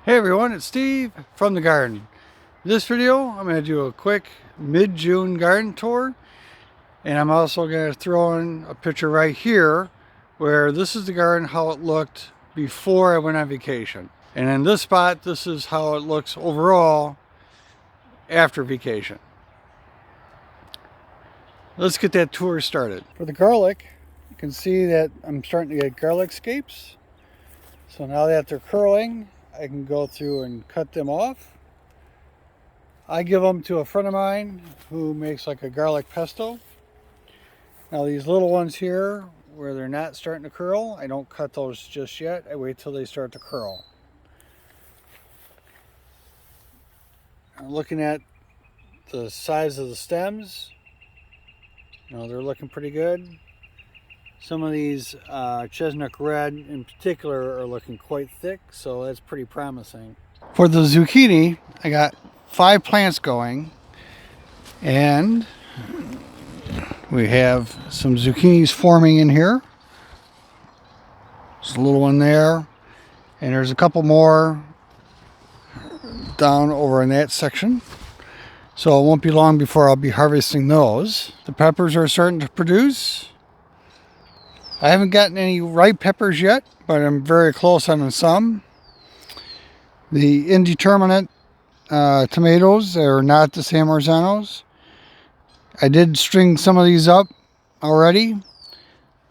Hey everyone, it's Steve from the garden. In this video, I'm going to do a quick mid-June garden tour, and I'm also going to throw in a picture right here where this is the garden, how it looked before I went on vacation. And in this spot, this is how it looks overall after vacation. Let's get that tour started. For the garlic, you can see that I'm starting to get garlic scapes. So now that they're curling, I can go through and cut them off. I give them to a friend of mine who makes like a garlic pesto. Now these little ones here where they're not starting to curl, I don't cut those just yet. I wait till they start to curl. I'm looking at the size of the stems. They're looking pretty good. Some of these Chestnut Red in particular are looking quite thick, so that's pretty promising. For the zucchini, I got 5 plants going, and we have some zucchinis forming in here. There's a little one there, and there's a couple more down over in that section. So it won't be long before I'll be harvesting those. The peppers are starting to produce. I haven't gotten any ripe peppers yet, but I'm very close on some. The indeterminate tomatoes are not the San Marzanos. I did string some of these up already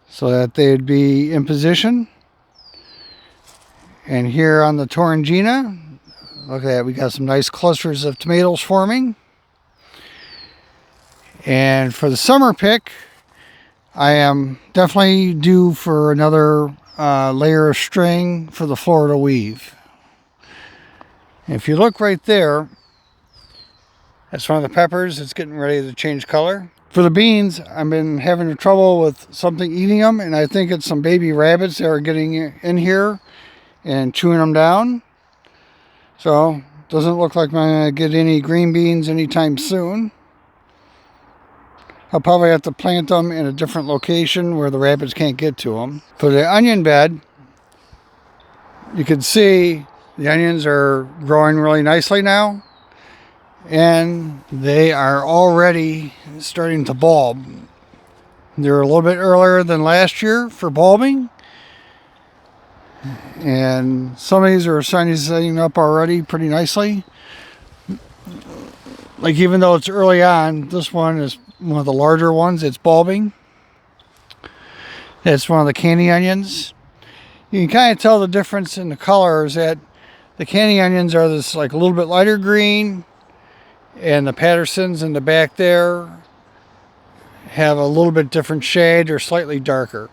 so that they'd be in position. And here on the Torrangina, look at that, we got some nice clusters of tomatoes forming. And for the summer pick, I am definitely due for another layer of string for the Florida weave. If you look right there, that's one of the peppers. It's getting ready to change color. For the beans, I've been having trouble with something eating them, and I think it's some baby rabbits that are getting in here and chewing them down. So, doesn't look like I'm going to get any green beans anytime soon. I'll probably have to plant them in a different location where the rabbits can't get to them. For the onion bed, you can see the onions are growing really nicely now. And they are already starting to bulb. They're a little bit earlier than last year for bulbing. And some of these are setting up already pretty nicely. Like even though it's early on, this one is one of the larger ones. It's bulbing. That's one of the candy onions. You can kind of tell the difference in the colors that the candy onions are this like a little bit lighter green, and the Pattersons in the back there have a little bit different shade or slightly darker.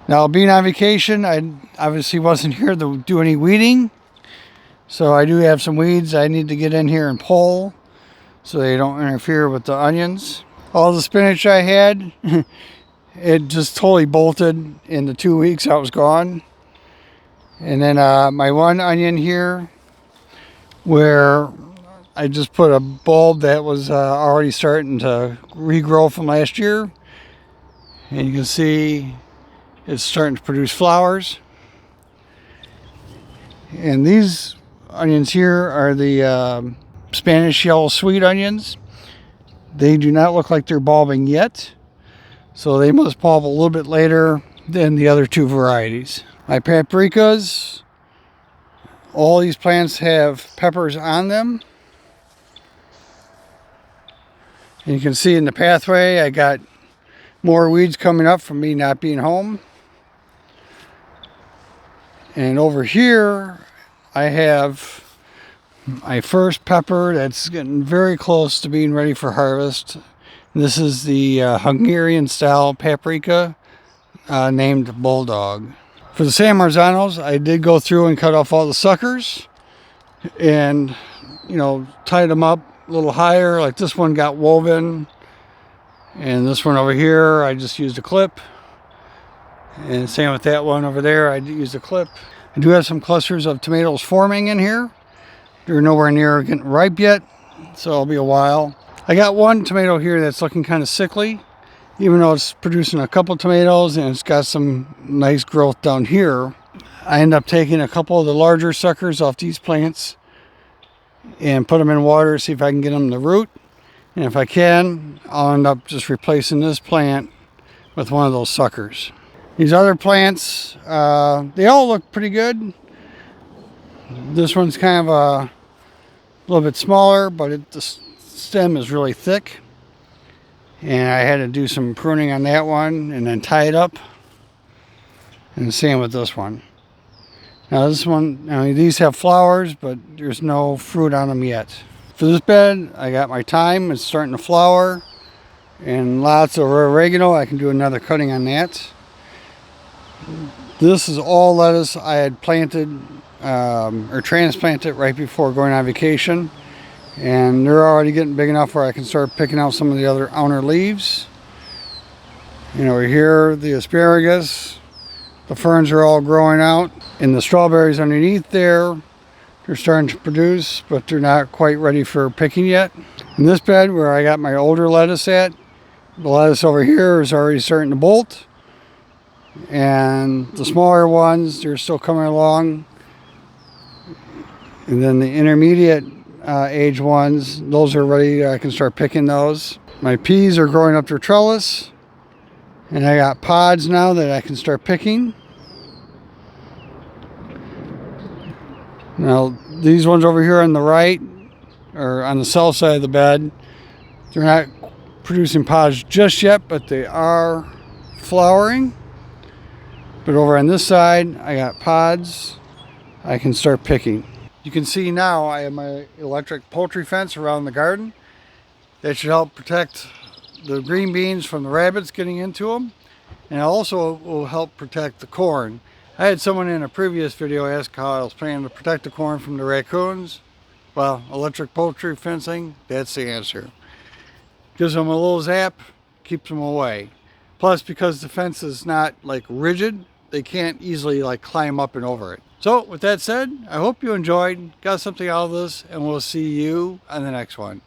Now, being on vacation, I obviously wasn't here to do any weeding. So I do have some weeds I need to get in here and pull so they don't interfere with the onions. All the spinach I had, it just totally bolted in the 2 weeks I was gone. And then my one onion here, where I just put a bulb that was already starting to regrow from last year. And you can see it's starting to produce flowers. And these onions here are the Spanish yellow sweet onions. They do not look like they're bulbing yet, so they must bulb a little bit later than the other 2 varieties. My paprikas, all these plants have peppers on them. And you can see in the pathway I got more weeds coming up from me not being home. And over here I have my first pepper that's getting very close to being ready for harvest. This is the Hungarian style paprika named Bulldog. For the San Marzanos, I did go through and cut off all the suckers and tied them up a little higher. Like this one got woven, and this one over here I just used a clip, and same with that one over there, I used a clip. I do have some clusters of tomatoes forming in here. They're nowhere near getting ripe yet, so it'll be a while. I got one tomato here that's looking kind of sickly, even though it's producing a couple tomatoes and it's got some nice growth down here. I end up taking a couple of the larger suckers off these plants and put them in water, see if I can get them to root. And if I can, I'll end up just replacing this plant with one of those suckers. These other plants, they all look pretty good. This one's kind of a little bit smaller, but the stem is really thick. And I had to do some pruning on that one and then tie it up. And the same with this one. Now this one, I mean, these have flowers, but there's no fruit on them yet. For this bed, I got my thyme. It's starting to flower. And lots of oregano. I can do another cutting on that. This is all lettuce I had planted or transplanted right before going on vacation. And they're already getting big enough where I can start picking out some of the other outer leaves. And over here, the asparagus. The ferns are all growing out. And the strawberries underneath there, they're starting to produce, but they're not quite ready for picking yet. In this bed where I got my older lettuce at, the lettuce over here is already starting to bolt. And the smaller ones, they're still coming along. And then the intermediate age ones, those are ready. I can start picking those. My peas are growing up their trellis. And I got pods now that I can start picking. Now, these ones over here on the right, or on the south side of the bed, they're not producing pods just yet, but they are flowering. But over on this side, I got pods I can start picking. You can see now I have my electric poultry fence around the garden. That should help protect the green beans from the rabbits getting into them. And it also will help protect the corn. I had someone in a previous video ask how I was planning to protect the corn from the raccoons. Well, electric poultry fencing, that's the answer. Gives them a little zap, keeps them away. Plus, because the fence is not like rigid, they can't easily like climb up and over it. So with that said, I hope you enjoyed, got something out of this, and we'll see you on the next one.